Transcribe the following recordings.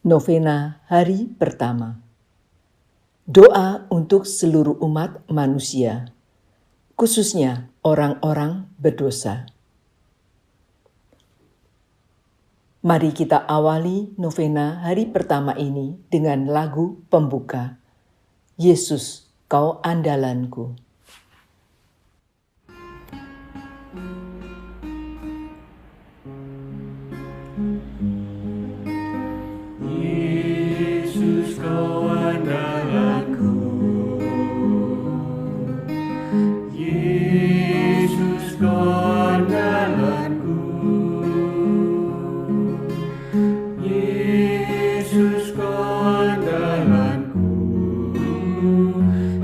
Novena hari pertama. Doa untuk seluruh umat manusia, khususnya orang-orang berdosa. Mari kita awali novena hari pertama ini dengan lagu pembuka, Yesus, Kau Andalanku. Yesus, Kau andalanku. Yesus, Kau andalanku. Yesus, Kau andalanku.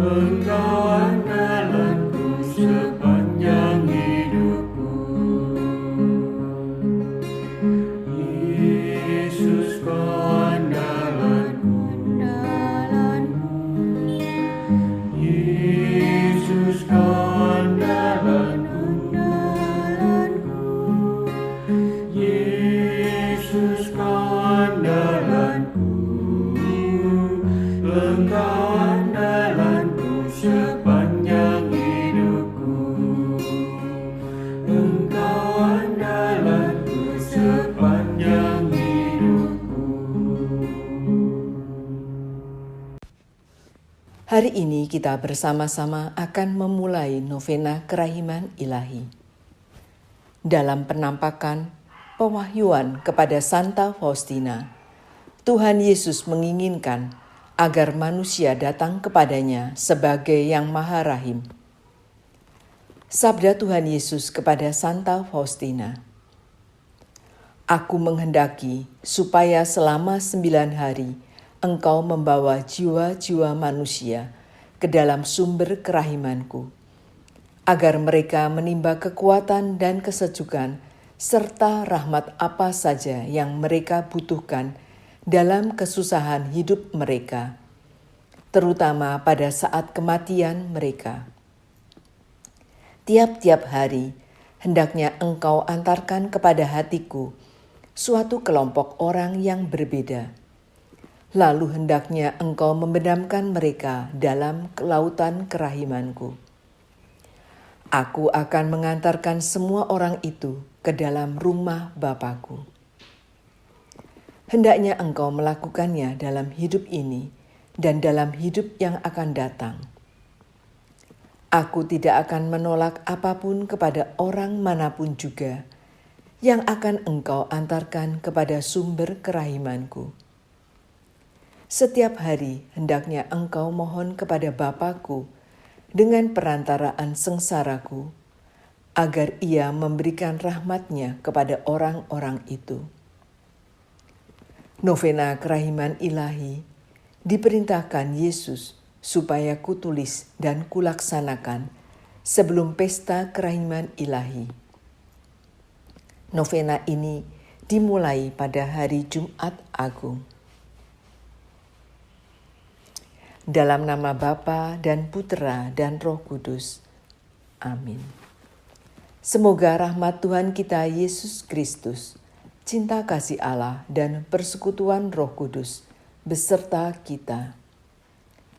Engkau andalanku sepanjang hidupku. Yesus, Kau andalanku. Yesus, Kau andalanku. Yesus, Kau andalanku. Engkau andalanku sepanjang hidupku. Engkau andalanku sepanjang hidupku. Hari ini kita bersama-sama akan memulai novena kerahiman ilahi. Dalam penampakan pewahyuan kepada Santa Faustina, Tuhan Yesus menginginkan agar manusia datang kepadanya sebagai yang Maha Rahim. Sabda Tuhan Yesus kepada Santa Faustina, Aku menghendaki supaya selama 9 hari engkau membawa jiwa-jiwa manusia ke dalam sumber kerahimanku, agar mereka menimba kekuatan dan kesejukan serta rahmat apa saja yang mereka butuhkan dalam kesusahan hidup mereka, terutama pada saat kematian mereka. Tiap-tiap hari, hendaknya engkau antarkan kepada hatiku suatu kelompok orang yang berbeda. Lalu hendaknya engkau membenamkan mereka dalam kelautan kerahimanku. Aku akan mengantarkan semua orang itu ke dalam rumah Bapakku. Hendaknya engkau melakukannya dalam hidup ini dan dalam hidup yang akan datang. Aku tidak akan menolak apapun kepada orang manapun juga yang akan engkau antarkan kepada sumber kerahimanku. Setiap hari hendaknya engkau mohon kepada Bapakku dengan perantaraan sengsaraku, agar ia memberikan rahmat-Nya kepada orang-orang itu. Novena kerahiman ilahi diperintahkan Yesus supaya kutulis dan kulaksanakan sebelum pesta kerahiman ilahi. Novena ini dimulai pada hari Jumat Agung. Dalam nama Bapa dan Putera dan Roh Kudus. Amin. Semoga rahmat Tuhan kita Yesus Kristus, cinta kasih Allah dan persekutuan Roh Kudus beserta kita,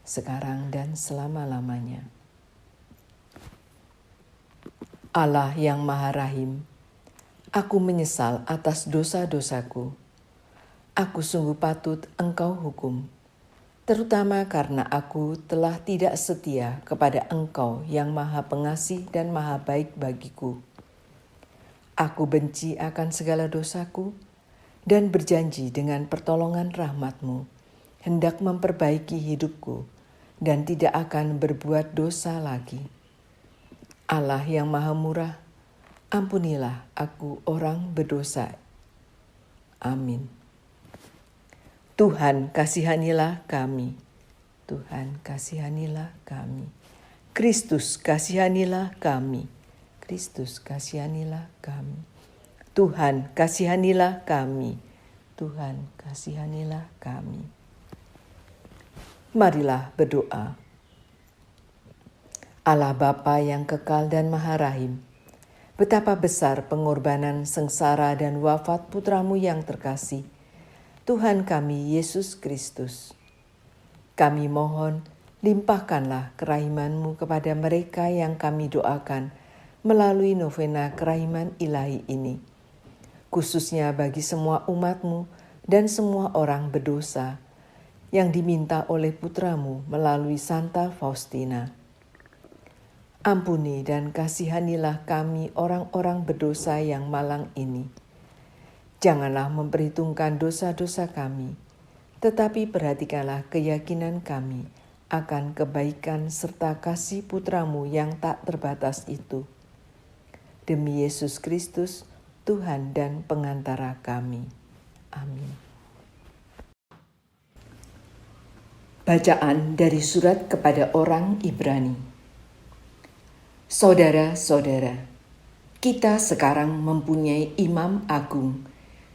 sekarang dan selama-lamanya. Allah yang Maha Rahim, aku menyesal atas dosa-dosaku. Aku sungguh patut Engkau hukum, terutama karena aku telah tidak setia kepada Engkau yang Maha Pengasih dan Maha Baik bagiku. Aku benci akan segala dosaku dan berjanji dengan pertolongan rahmat-Mu hendak memperbaiki hidupku dan tidak akan berbuat dosa lagi. Allah yang Maha Murah, ampunilah aku orang berdosa. Amin. Tuhan kasihanilah kami. Tuhan kasihanilah kami. Kristus kasihanilah kami. Kristus kasihanilah kami. Tuhan kasihanilah kami. Tuhan kasihanilah kami. Marilah berdoa. Allah Bapa yang kekal dan Maha Rahim, betapa besar pengorbanan, sengsara, dan wafat putramu yang terkasih, Tuhan kami Yesus Kristus. Kami mohon, limpahkanlah kerahiman-Mu kepada mereka yang kami doakan melalui novena kerahiman ilahi ini, khususnya bagi semua umat-Mu dan semua orang berdosa yang diminta oleh putra-Mu melalui Santa Faustina. Ampuni dan kasihanilah kami orang-orang berdosa yang malang ini. Janganlah memperhitungkan dosa-dosa kami, tetapi perhatikanlah keyakinan kami akan kebaikan serta kasih putra-Mu yang tak terbatas itu. Demi Yesus Kristus, Tuhan dan pengantara kami. Amin. Bacaan dari surat kepada orang Ibrani. Saudara-saudara, kita sekarang mempunyai imam agung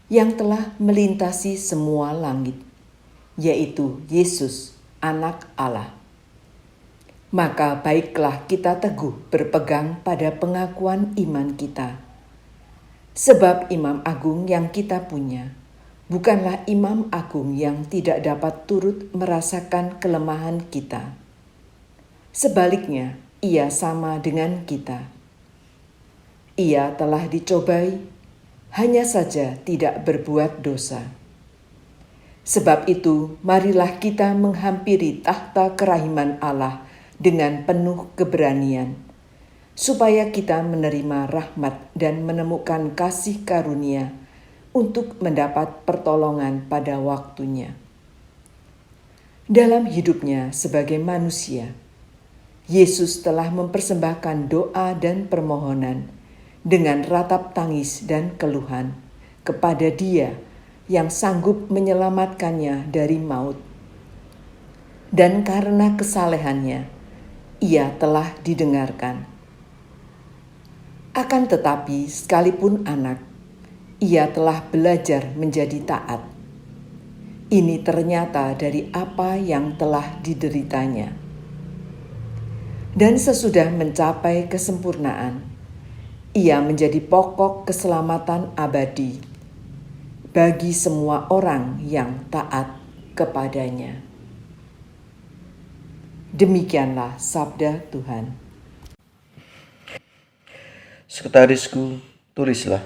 yang telah melintasi semua langit, yaitu Yesus, Anak Allah. Maka baiklah kita teguh berpegang pada pengakuan iman kita. Sebab imam agung yang kita punya bukanlah imam agung yang tidak dapat turut merasakan kelemahan kita. Sebaliknya, ia sama dengan kita. Ia telah dicobai, hanya saja tidak berbuat dosa. Sebab itu, marilah kita menghampiri tahta kerahiman Allah dengan penuh keberanian, supaya kita menerima rahmat dan menemukan kasih karunia untuk mendapat pertolongan pada waktunya. Dalam hidupnya sebagai manusia, Yesus telah mempersembahkan doa dan permohonan dengan ratap tangis dan keluhan kepada Dia yang sanggup menyelamatkannya dari maut. Dan karena kesalehannya, Ia telah didengarkan. Akan tetapi, sekalipun anak, Ia telah belajar menjadi taat. Ini ternyata dari apa yang telah dideritanya. Dan sesudah mencapai kesempurnaan, ia menjadi pokok keselamatan abadi bagi semua orang yang taat kepadanya. Demikianlah sabda Tuhan. Sekretarisku, tulislah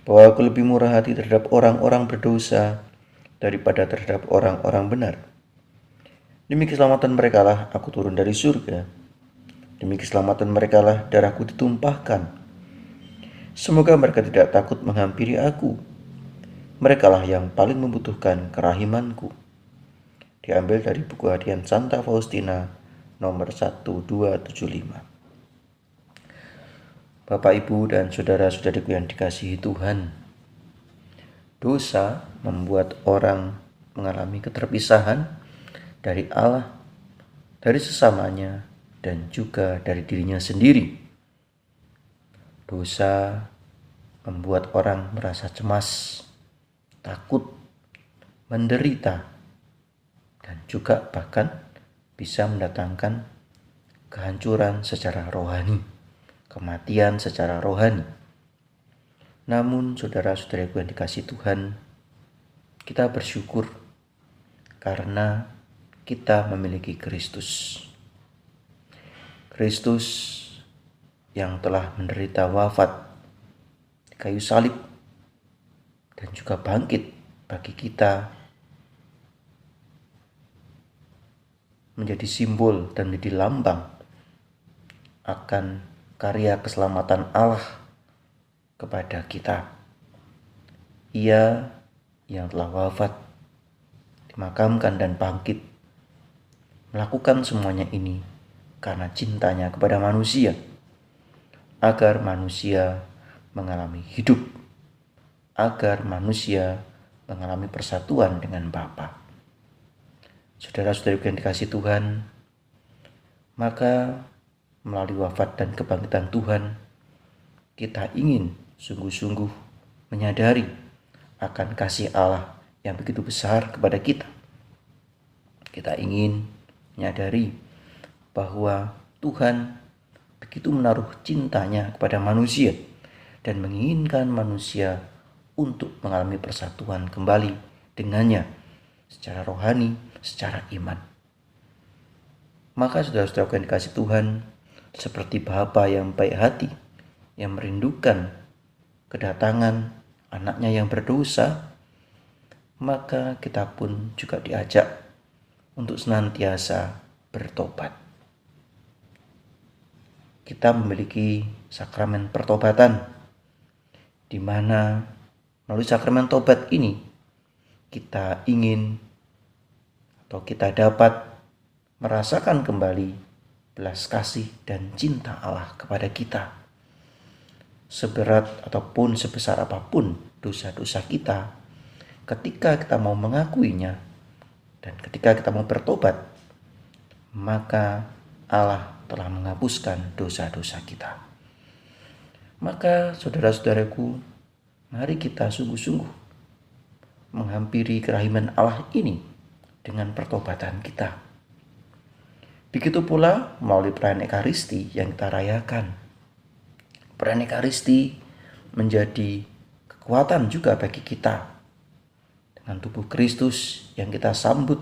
bahwa aku lebih murah hati terhadap orang-orang berdosa daripada terhadap orang-orang benar. Demi keselamatan merekalah aku turun dari surga. Demi keselamatan merekalah darahku ditumpahkan. Semoga mereka tidak takut menghampiri aku. Merekalah yang paling membutuhkan kerahimanku. Diambil dari buku harian Santa Faustina nomor 1275. Bapak, Ibu, dan saudara-saudariku yang dikasihi Tuhan, dosa membuat orang mengalami keterpisahan dari Allah, dari sesamanya, dan juga dari dirinya sendiri. Dosa membuat orang merasa cemas, takut, menderita, dan juga bahkan bisa mendatangkan kehancuran secara rohani, kematian secara rohani. Namun saudara-saudaraku yang dikasihi Tuhan, kita bersyukur karena kita memiliki Kristus. Kristus yang telah menderita wafat di kayu salib dan juga bangkit bagi kita, menjadi simbol dan menjadi lambang akan karya keselamatan Allah kepada kita. Ia yang telah wafat, dimakamkan dan bangkit, melakukan semuanya ini karena cintanya kepada manusia, agar manusia mengalami hidup, agar manusia mengalami persatuan dengan Bapa. Saudara-saudari yang dikasihi Tuhan, maka melalui wafat dan kebangkitan Tuhan, kita ingin sungguh-sungguh menyadari akan kasih Allah yang begitu besar kepada kita. Kita ingin menyadari bahwa Tuhan begitu menaruh cintanya kepada manusia dan menginginkan manusia untuk mengalami persatuan kembali dengannya secara rohani, secara iman. Maka saudara-saudara yang dikasih Tuhan, seperti Bapa yang baik hati, yang merindukan kedatangan anaknya yang berdosa, maka kita pun juga diajak untuk senantiasa bertobat. Kita memiliki sakramen pertobatan, di mana melalui sakramen tobat ini kita ingin atau kita dapat merasakan kembali belas kasih dan cinta Allah kepada kita. Seberat ataupun sebesar apapun dosa-dosa kita, ketika kita mau mengakuinya dan ketika kita mau bertobat, maka Allah telah menghapuskan dosa-dosa kita. Maka saudara-saudaraku, mari kita sungguh-sungguh menghampiri kerahiman Allah ini dengan pertobatan kita. Begitu pula melalui perayaan Ekaristi yang kita rayakan. Perayaan Ekaristi menjadi kekuatan juga bagi kita. Dengan tubuh Kristus yang kita sambut,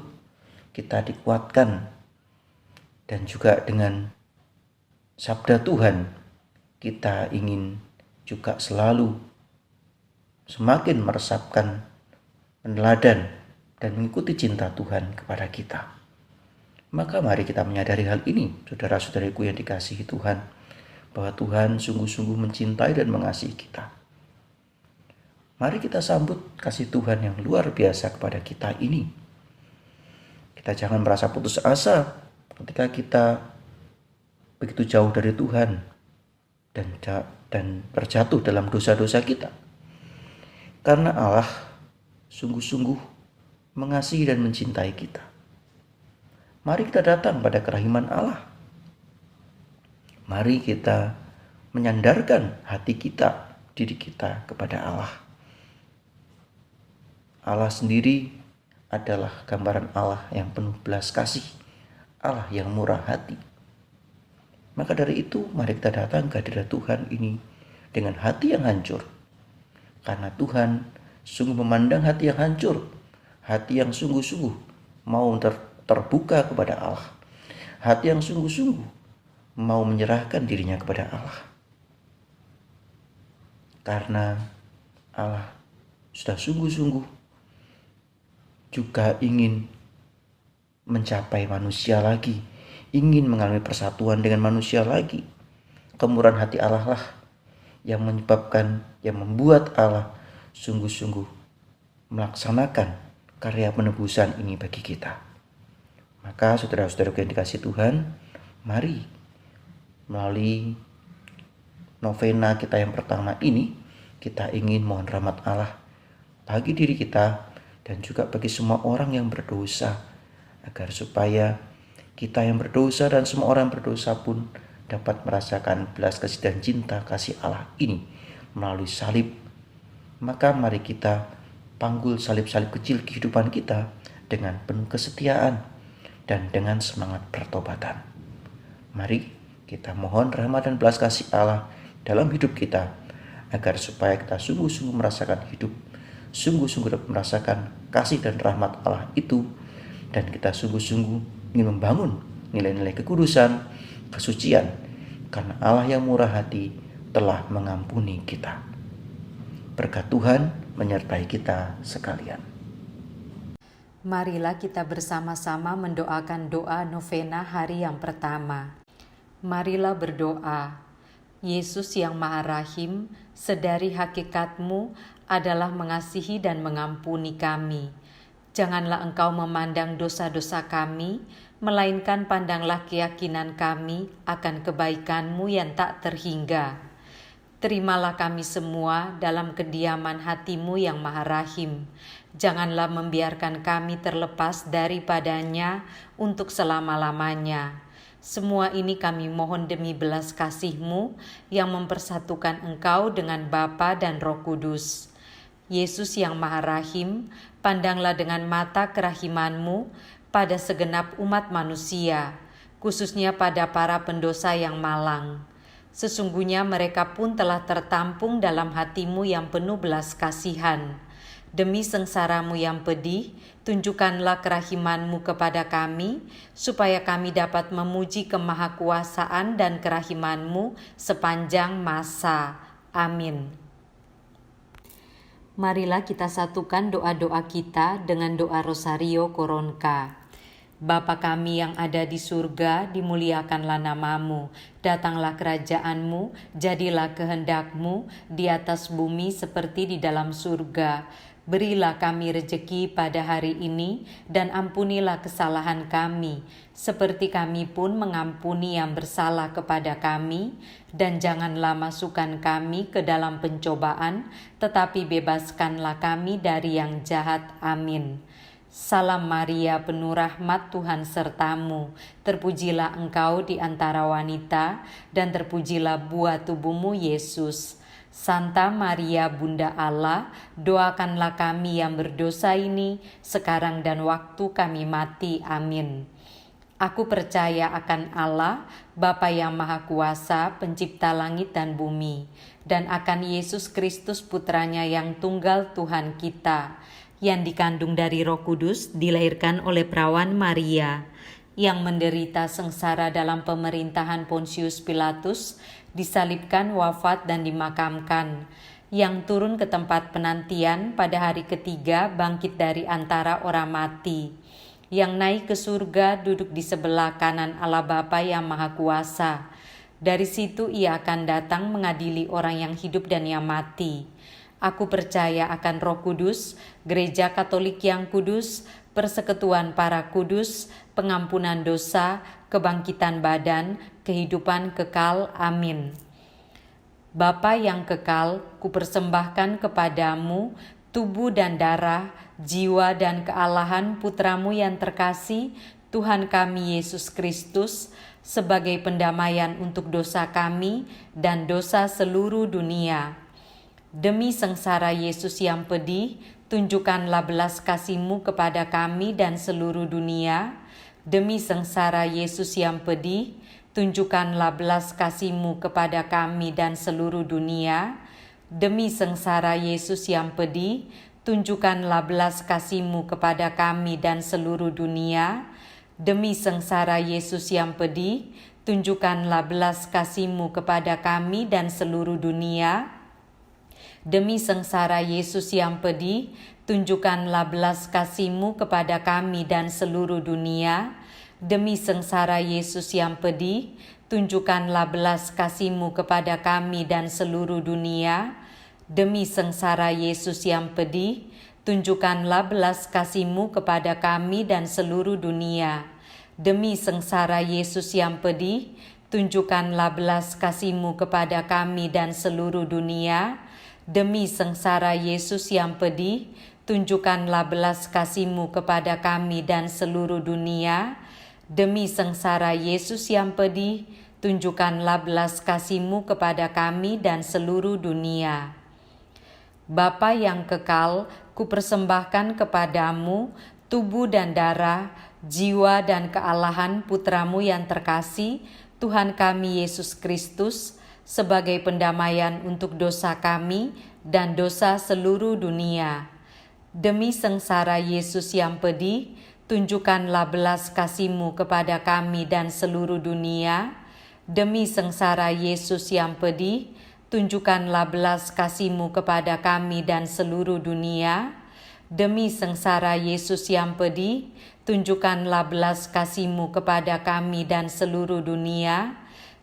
kita dikuatkan. Dan juga dengan sabda Tuhan, kita ingin juga selalu semakin meresapkan, meneladan, dan mengikuti cinta Tuhan kepada kita. Maka mari kita menyadari hal ini, saudara-saudariku yang dikasihi Tuhan, bahwa Tuhan sungguh-sungguh mencintai dan mengasihi kita. Mari kita sambut kasih Tuhan yang luar biasa kepada kita ini. Kita jangan merasa putus asa ketika kita begitu jauh dari Tuhan dan terjatuh dalam dosa-dosa kita. Karena Allah sungguh-sungguh mengasihi dan mencintai kita. Mari kita datang pada kerahiman Allah. Mari kita menyandarkan hati kita, diri kita kepada Allah. Allah sendiri adalah gambaran Allah yang penuh belas kasih, Allah yang murah hati. Maka dari itu, mari kita datang ke hadirat Tuhan ini dengan hati yang hancur. Karena Tuhan sungguh memandang hati yang hancur, hati yang sungguh-sungguh mau terbuka kepada Allah, hati yang sungguh-sungguh mau menyerahkan dirinya kepada Allah. Karena Allah sudah sungguh-sungguh juga ingin mencapai manusia lagi, ingin mengalami persatuan dengan manusia lagi. Kemurahan hati Allah lah yang membuat Allah sungguh-sungguh melaksanakan karya penebusan ini bagi kita. Maka saudara-saudara yang dikasihi Tuhan, mari melalui novena kita yang pertama ini, kita ingin mohon rahmat Allah bagi diri kita dan juga bagi semua orang yang berdosa, agar supaya kita yang berdosa dan semua orang berdosa pun dapat merasakan belas kasih dan cinta kasih Allah ini melalui salib. Maka mari kita panggul salib-salib kecil kehidupan kita dengan penuh kesetiaan dan dengan semangat pertobatan. Mari kita mohon rahmat dan belas kasih Allah dalam hidup kita, agar supaya kita sungguh-sungguh merasakan hidup, sungguh-sungguh dapat merasakan kasih dan rahmat Allah itu, dan kita sungguh-sungguh ingin membangun nilai-nilai kekudusan, kesucian, karena Allah yang murah hati telah mengampuni kita. Berkat Tuhan menyertai kita sekalian. Marilah kita bersama-sama mendoakan doa novena hari yang pertama. Marilah berdoa. Yesus yang Maha Rahim, sedari hakikatmu adalah mengasihi dan mengampuni kami. Janganlah Engkau memandang dosa-dosa kami, melainkan pandanglah keyakinan kami akan kebaikan-Mu yang tak terhingga. Terimalah kami semua dalam kediaman hati-Mu yang Maha Rahim. Janganlah membiarkan kami terlepas daripadanya untuk selama-lamanya. Semua ini kami mohon demi belas kasih-Mu yang mempersatukan Engkau dengan Bapa dan Roh Kudus. Yesus yang Maha Rahim, pandanglah dengan mata kerahiman-Mu pada segenap umat manusia, khususnya pada para pendosa yang malang. Sesungguhnya mereka pun telah tertampung dalam hati-Mu yang penuh belas kasihan. Demi sengsaramu yang pedih, tunjukkanlah kerahiman-Mu kepada kami, supaya kami dapat memuji kemahakuasaan dan kerahiman-Mu sepanjang masa. Amin. Marilah kita satukan doa-doa kita dengan doa Rosario Koronka. Bapa kami yang ada di surga, dimuliakanlah nama-Mu. Datanglah kerajaan-Mu, jadilah kehendak-Mu di atas bumi seperti di dalam surga. Berilah kami rejeki pada hari ini, dan ampunilah kesalahan kami, seperti kami pun mengampuni yang bersalah kepada kami. Dan janganlah masukkan kami ke dalam pencobaan, tetapi bebaskanlah kami dari yang jahat. Amin. Salam Maria, penuh rahmat, Tuhan sertamu. Terpujilah engkau di antara wanita, dan terpujilah buah tubuhmu, Yesus. Santa Maria, Bunda Allah, doakanlah kami yang berdosa ini, sekarang dan waktu kami mati. Amin. Aku percaya akan Allah, Bapa yang Maha Kuasa, pencipta langit dan bumi, dan akan Yesus Kristus Putranya yang tunggal Tuhan kita, yang dikandung dari Roh Kudus, dilahirkan oleh perawan Maria, yang menderita sengsara dalam pemerintahan Pontius Pilatus, disalibkan, wafat, dan dimakamkan, yang turun ke tempat penantian pada hari ketiga, bangkit dari antara orang mati, yang naik ke surga, duduk di sebelah kanan Allah Bapa yang Maha Kuasa. Dari situ Ia akan datang mengadili orang yang hidup dan yang mati. Aku percaya akan Roh Kudus, Gereja Katolik yang kudus, persekutuan para kudus, pengampunan dosa, kebangkitan badan, kehidupan kekal. Amin. Bapa yang kekal, kupersembahkan kepadamu tubuh dan darah, jiwa dan kealahan Putramu yang terkasih, Tuhan kami Yesus Kristus, sebagai pendamaian untuk dosa kami dan dosa seluruh dunia. Demi sengsara Yesus yang pedih, tunjukkanlah belas kasih-Mu kepada kami dan seluruh dunia. Demi sengsara Yesus yang pedih, tunjukkanlah belas kasih-Mu kepada kami dan seluruh dunia. Demi sengsara Yesus yang pedih, tunjukkanlah belas kasih-Mu kepada kami dan seluruh dunia. Demi sengsara Yesus yang pedih, tunjukkanlah belas kasih-Mu kepada kami dan seluruh dunia. Demi sengsara Yesus yang pedih, tunjukkanlah belas kasih-Mu kepada kami dan seluruh dunia. Demi sengsara Yesus yang pedih, tunjukkanlah belas kasih-Mu kepada kami dan seluruh dunia. Demi sengsara Yesus yang pedih, tunjukkanlah belas kasih-Mu kepada kami dan seluruh dunia. Demi sengsara Yesus yang pedih, tunjukkanlah belas kasih-Mu kepada kami dan seluruh dunia. Demi sengsara Yesus yang pedih, tunjukkanlah belas kasih-Mu kepada kami dan seluruh dunia. Demi sengsara Yesus yang pedih, tunjukkanlah belas kasih-Mu kepada kami dan seluruh dunia. Bapa yang kekal, kupersembahkan kepadamu tubuh dan darah, jiwa dan kealahan Putramu yang terkasih, Tuhan kami Yesus Kristus, sebagai pendamaian untuk dosa kami dan dosa seluruh dunia. Demi sengsara Yesus yang pedih, tunjukkanlah belas kasih-Mu kepada kami dan seluruh dunia. Demi sengsara Yesus yang pedih, tunjukkanlah belas kasih-Mu kepada kami dan seluruh dunia. Demi sengsara Yesus yang pedih, tunjukkanlah belas kasih-Mu kepada kami dan seluruh dunia.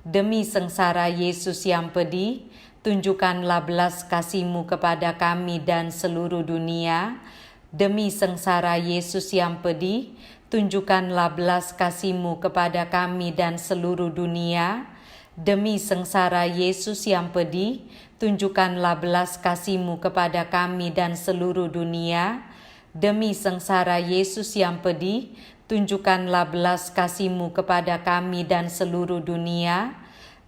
Demi sengsara Yesus yang pedih, tunjukkanlah belas kasih-Mu kepada kami dan seluruh dunia. Demi sengsara Yesus yang pedih, tunjukkanlah belas kasih-Mu kepada kami dan seluruh dunia. Demi sengsara Yesus yang pedih, tunjukkanlah belas kasih-Mu kepada kami dan seluruh dunia. Demi sengsara Yesus yang pedih, tunjukkanlah belas kasih-Mu kepada kami dan seluruh dunia.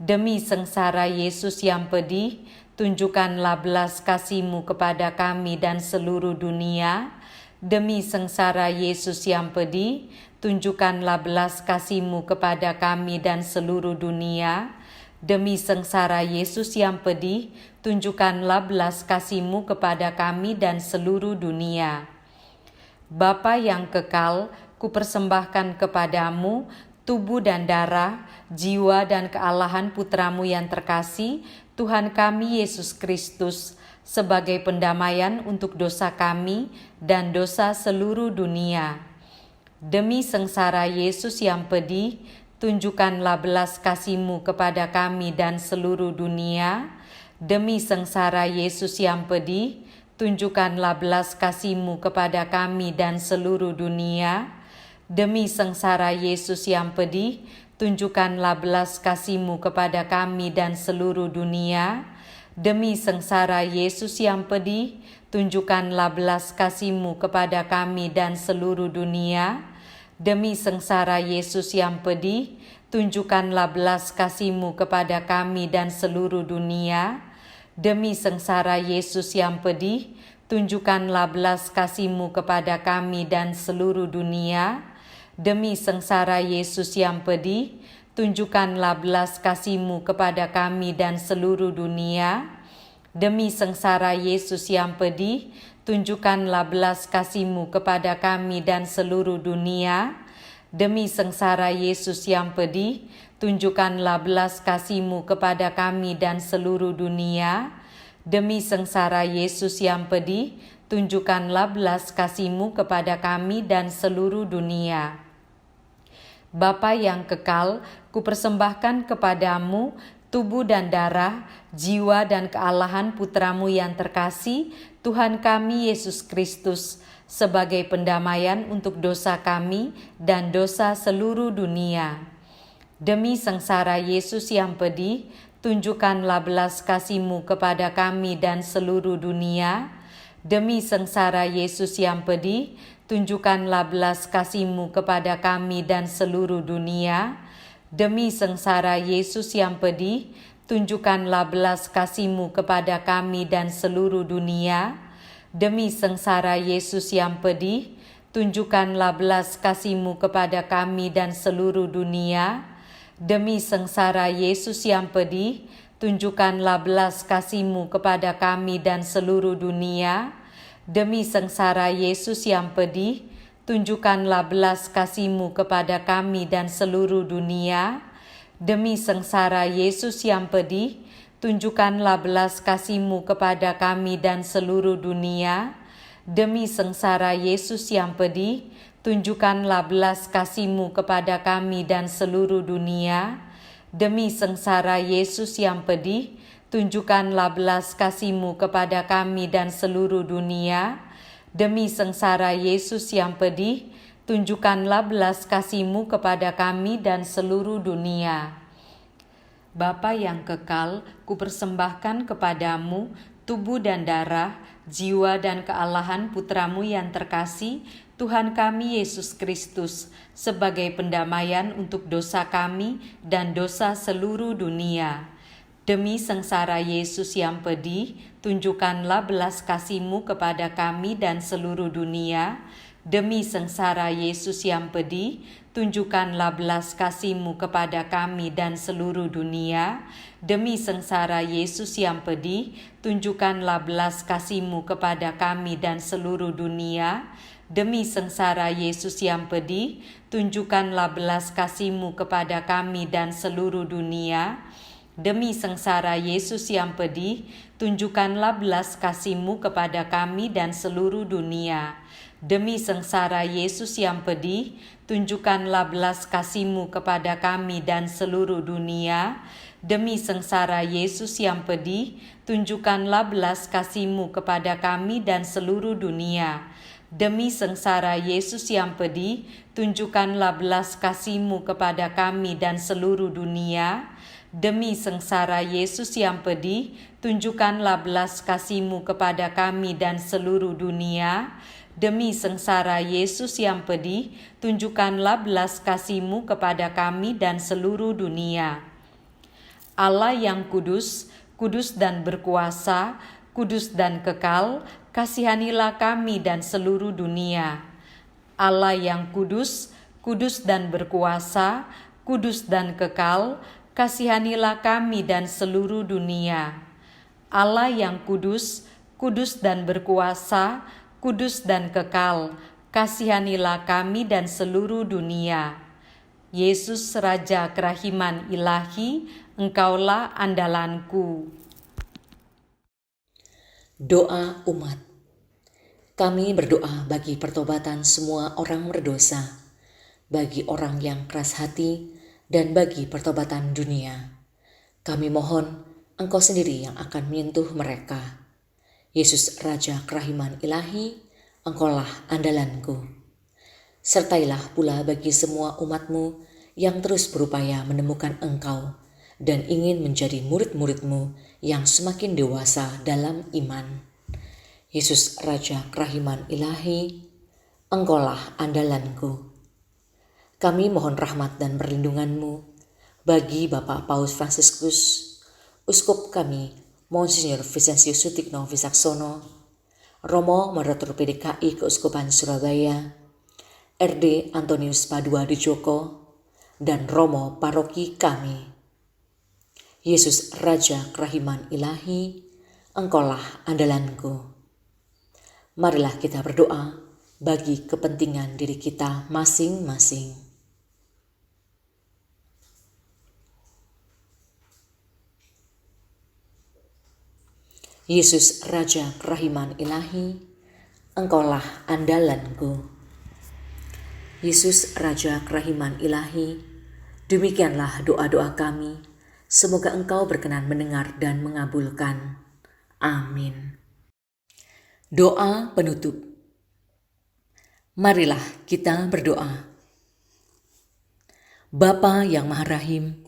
Demi sengsara Yesus yang pedih, tunjukkanlah belas kasih-Mu kepada kami dan seluruh dunia. Demi sengsara Yesus yang pedih, tunjukkanlah belas kasih-Mu kepada kami dan seluruh dunia. Demi sengsara Yesus yang pedih, tunjukkanlah belas kasih-Mu kepada kami dan seluruh dunia. Bapa yang kekal, kupersembahkan kepadamu tubuh dan darah, jiwa dan kealahan Putra-Mu yang terkasih, Tuhan kami Yesus Kristus, sebagai pendamaian untuk dosa kami dan dosa seluruh dunia. Demi sengsara Yesus yang pedih, tunjukkanlah belas kasih-Mu kepada kami dan seluruh dunia. Demi sengsara Yesus yang pedih, tunjukkanlah belas kasih-Mu kepada kami dan seluruh dunia. Demi sengsara Yesus yang pedih, tunjukkanlah belas kasih-Mu kepada kami dan seluruh dunia. Demi sengsara Yesus yang pedih, tunjukkanlah belas kasih-Mu kepada kami dan seluruh dunia. Demi sengsara Yesus yang pedih, tunjukkanlah belas kasih-Mu kepada kami dan seluruh dunia. Demi sengsara Yesus yang pedih, tunjukkanlah belas kasih-Mu kepada kami dan seluruh dunia. Demi sengsara Yesus yang pedih, tunjukkanlah belas kasih-Mu kepada kami dan seluruh dunia. Demi sengsara Yesus yang pedih, tunjukkanlah belas kasih-Mu kepada kami dan seluruh dunia. Demi sengsara Yesus yang pedih, tunjukkanlah belas kasih-Mu kepada kami dan seluruh dunia. Demi sengsara Yesus yang pedih, tunjukkanlah belas kasih-Mu kepada kami dan seluruh dunia. Bapa yang kekal, kupersembahkan kepadamu tubuh dan darah, jiwa dan kealahan Putra-Mu yang terkasih, Tuhan kami Yesus Kristus, sebagai pendamaian untuk dosa kami dan dosa seluruh dunia. Demi sengsara Yesus yang pedih, tunjukkanlah belas kasih-Mu kepada kami dan seluruh dunia. Demi sengsara Yesus yang pedih, tunjukkanlah belas kasih-Mu kepada kami dan seluruh dunia. Demi sengsara Yesus yang pedih, tunjukkanlah belas kasih-Mu kepada kami dan seluruh dunia. Demi sengsara Yesus yang pedih, tunjukkanlah belas kasih-Mu kepada kami dan seluruh dunia. Demi sengsara Yesus yang pedih, tunjukkanlah belas kasih-Mu kepada kami dan seluruh dunia. Demi sengsara Yesus yang pedih, tunjukkanlah belas kasih-Mu kepada kami dan seluruh dunia. Demi sengsara Yesus yang pedih, tunjukkanlah belas kasih-Mu kepada kami dan seluruh dunia. Demi sengsara Yesus yang pedih, tunjukkanlah belas kasih-Mu kepada kami dan seluruh dunia. Demi sengsara Yesus yang pedih, tunjukkanlah belas kasih-Mu kepada kami dan seluruh dunia. Demi sengsara Yesus yang pedih, tunjukkanlah belas kasih-Mu kepada kami dan seluruh dunia. Bapa yang kekal, kupersembahkan kepadamu tubuh dan darah, jiwa dan kealahan Putra-Mu yang terkasih, Tuhan kami Yesus Kristus, sebagai pendamaian untuk dosa kami dan dosa seluruh dunia. Demi sengsara Yesus yang pedih, tunjukkanlah belas kasih-Mu kepada kami dan seluruh dunia. Demi sengsara Yesus yang pedih, tunjukkanlah belas kasih-Mu kepada kami dan seluruh dunia. Demi sengsara Yesus yang pedih, tunjukkanlah belas kasih-Mu kepada kami dan seluruh dunia. Demi sengsara Yesus yang pedih, tunjukkanlah belas kasih-Mu kepada kami dan seluruh dunia. Demi sengsara Yesus yang pedih, tunjukkanlah belas kasih-Mu kepada kami dan seluruh dunia. Demi sengsara Yesus yang pedih, tunjukkanlah belas kasih-Mu kepada kami dan seluruh dunia. Demi sengsara Yesus yang pedih, tunjukkanlah belas kasih-Mu kepada kami dan seluruh dunia. Demi sengsara Yesus yang pedih, tunjukkanlah belas kasih-Mu kepada kami dan seluruh dunia. Demi sengsara Yesus yang pedih, tunjukkanlah belas kasih-Mu kepada kami dan seluruh dunia. Demi sengsara Yesus yang pedih, tunjukkanlah belas kasih-Mu kepada kami dan seluruh dunia. Allah yang kudus, kudus dan berkuasa, kudus dan kekal, kasihanilah kami dan seluruh dunia. Allah yang kudus, kudus dan berkuasa, kudus dan kekal, kasihanilah kami dan seluruh dunia. Allah yang kudus, kudus dan berkuasa, kudus dan kekal, kasihanilah kami dan seluruh dunia. Yesus Raja Kerahiman Ilahi, Engkaulah andalanku. Doa umat. Kami berdoa bagi pertobatan semua orang berdosa, bagi orang yang keras hati, dan bagi pertobatan dunia. Kami mohon Engkau sendiri yang akan menyentuh mereka. Yesus Raja Kerahiman Ilahi, Engkaulah andalanku. Sertailah pula bagi semua umat-Mu yang terus berupaya menemukan Engkau dan ingin menjadi murid-murid-Mu yang semakin dewasa dalam iman. Yesus Raja Kerahiman Ilahi, Engkaulah andalanku. Kami mohon rahmat dan perlindungan-Mu bagi Bapak Paus Fransiskus, Uskup kami Monsinyur Vincentius Sutikno Wisaksono, Romo Moderator PDKI Keuskupan Surabaya, RD Antonius Padua de Joko, dan Romo Paroki kami. Yesus Raja Kerahiman Ilahi, Engkaulah andalanku. Marilah kita berdoa bagi kepentingan diri kita masing-masing. Yesus Raja Kerahiman Ilahi, Engkaulah andalanku. Yesus Raja Kerahiman Ilahi, demikianlah doa-doa kami. Semoga Engkau berkenan mendengar dan mengabulkan. Amin. Doa penutup. Marilah kita berdoa. Bapa yang Maha Rahim,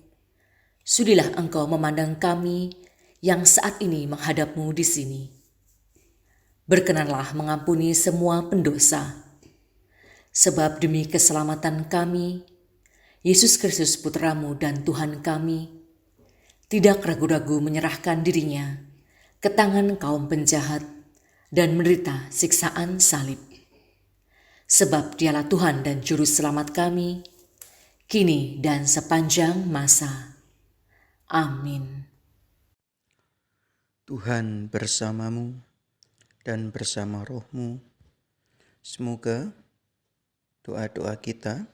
sudilah Engkau memandang kami yang saat ini menghadap-Mu di sini. Berkenanlah mengampuni semua pendosa, sebab demi keselamatan kami, Yesus Kristus Putra-Mu dan Tuhan kami, tidak ragu-ragu menyerahkan dirinya ke tangan kaum penjahat dan menderita siksaan salib. Sebab Dialah Tuhan dan Juru Selamat kami, kini dan sepanjang masa. Amin. Tuhan bersamamu dan bersama rohmu. Semoga doa-doa kita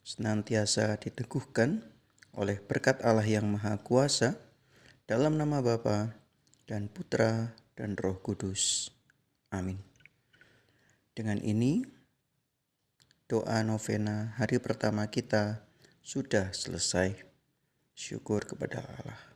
senantiasa diteguhkan oleh berkat Allah yang Maha Kuasa, dalam nama Bapa dan Putra dan Roh Kudus. Amin. Dengan ini, doa novena hari pertama kita sudah selesai. Syukur kepada Allah.